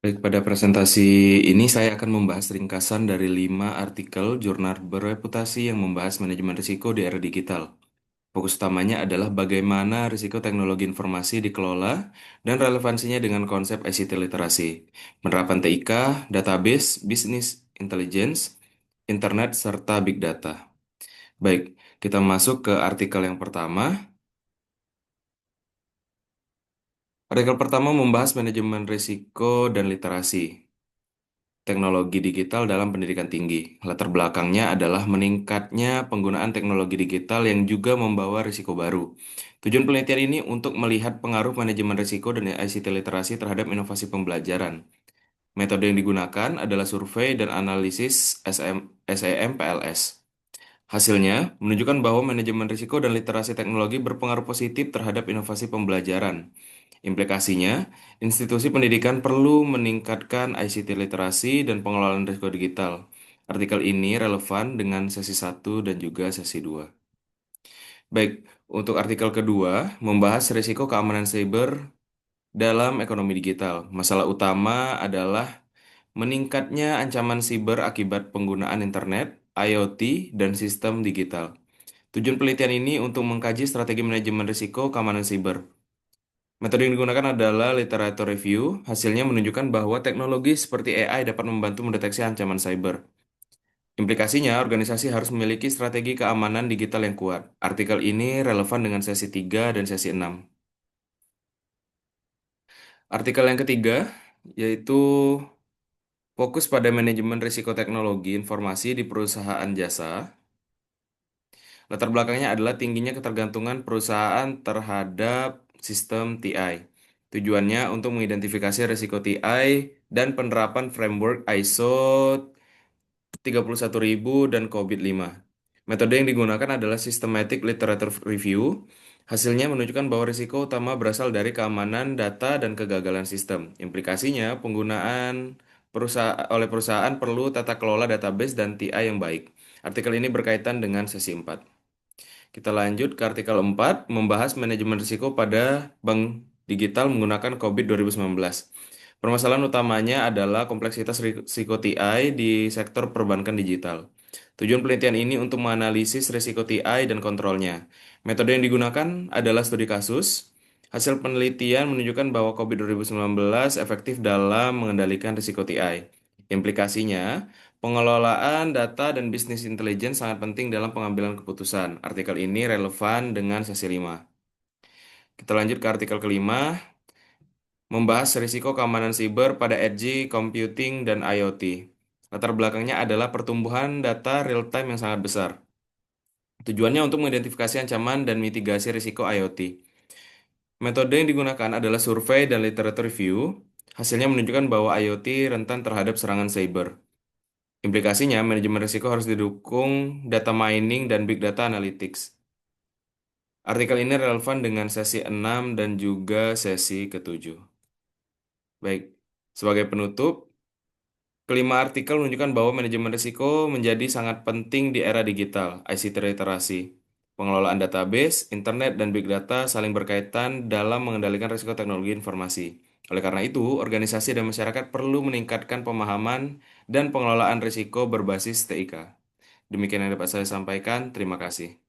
Baik, pada presentasi ini saya akan membahas ringkasan dari 5 artikel jurnal bereputasi yang membahas manajemen risiko di era digital. Fokus utamanya adalah bagaimana risiko teknologi informasi dikelola dan relevansinya dengan konsep ICT literasi, penerapan TIK, database, business intelligence, internet, serta big data. Baik, kita masuk ke artikel yang pertama. Artikel pertama membahas manajemen risiko dan literasi. Teknologi digital dalam pendidikan tinggi. Latar belakangnya adalah meningkatnya penggunaan teknologi digital yang juga membawa risiko baru. Tujuan penelitian ini untuk melihat pengaruh manajemen risiko dan ICT literasi terhadap inovasi pembelajaran. Metode yang digunakan adalah survei dan analisis SEM PLS. Hasilnya menunjukkan bahwa manajemen risiko dan literasi teknologi berpengaruh positif terhadap inovasi pembelajaran. Implikasinya, institusi pendidikan perlu meningkatkan ICT literasi dan pengelolaan risiko digital. Artikel ini relevan dengan sesi satu dan juga sesi 2. Baik, untuk artikel kedua, membahas risiko keamanan siber dalam ekonomi digital. Masalah utama adalah meningkatnya ancaman siber akibat penggunaan internet, IoT, dan sistem digital. Tujuan penelitian ini untuk mengkaji strategi manajemen risiko keamanan siber. Metode yang digunakan adalah literature review. Hasilnya menunjukkan bahwa teknologi seperti AI dapat membantu mendeteksi ancaman cyber. Implikasinya, organisasi harus memiliki strategi keamanan digital yang kuat. Artikel ini relevan dengan sesi 3 dan sesi 6. Artikel yang ketiga, yaitu fokus pada manajemen risiko teknologi informasi di perusahaan jasa. Latar belakangnya adalah tingginya ketergantungan perusahaan terhadap sistem TI. Tujuannya untuk mengidentifikasi risiko TI dan penerapan framework ISO 31000 dan COVID-5. Metode yang digunakan adalah Systematic Literature Review. Hasilnya menunjukkan bahwa risiko utama berasal dari keamanan data dan kegagalan sistem. Implikasinya, penggunaan oleh perusahaan perlu tata kelola database dan TI yang baik. Artikel ini berkaitan dengan sesi 4. Kita lanjut ke artikel 4, membahas manajemen risiko pada bank digital menggunakan COVID 2019. Permasalahan utamanya adalah kompleksitas risiko TI di sektor perbankan digital. Tujuan penelitian ini untuk menganalisis risiko TI dan kontrolnya. Metode yang digunakan adalah studi kasus. Hasil penelitian menunjukkan bahwa COVID 2019 efektif dalam mengendalikan risiko TI. Implikasinya, pengelolaan data dan bisnis intelijen sangat penting dalam pengambilan keputusan. Artikel ini relevan dengan sesi 5. Kita lanjut ke artikel kelima, membahas risiko keamanan siber pada edge computing dan IoT. Latar belakangnya adalah pertumbuhan data real-time yang sangat besar. Tujuannya untuk mengidentifikasi ancaman dan mitigasi risiko IoT. Metode yang digunakan adalah survei dan literature review. Hasilnya menunjukkan bahwa IoT rentan terhadap serangan cyber. Implikasinya, manajemen risiko harus didukung data mining dan big data analytics. Artikel ini relevan dengan sesi 6 dan juga sesi ketujuh. Baik, sebagai penutup, kelima artikel menunjukkan bahwa manajemen risiko menjadi sangat penting di era digital, ICT literasi. Pengelolaan database, internet, dan big data saling berkaitan dalam mengendalikan risiko teknologi informasi. Oleh karena itu, organisasi dan masyarakat perlu meningkatkan pemahaman dan pengelolaan risiko berbasis TIK. Demikian yang dapat saya sampaikan. Terima kasih.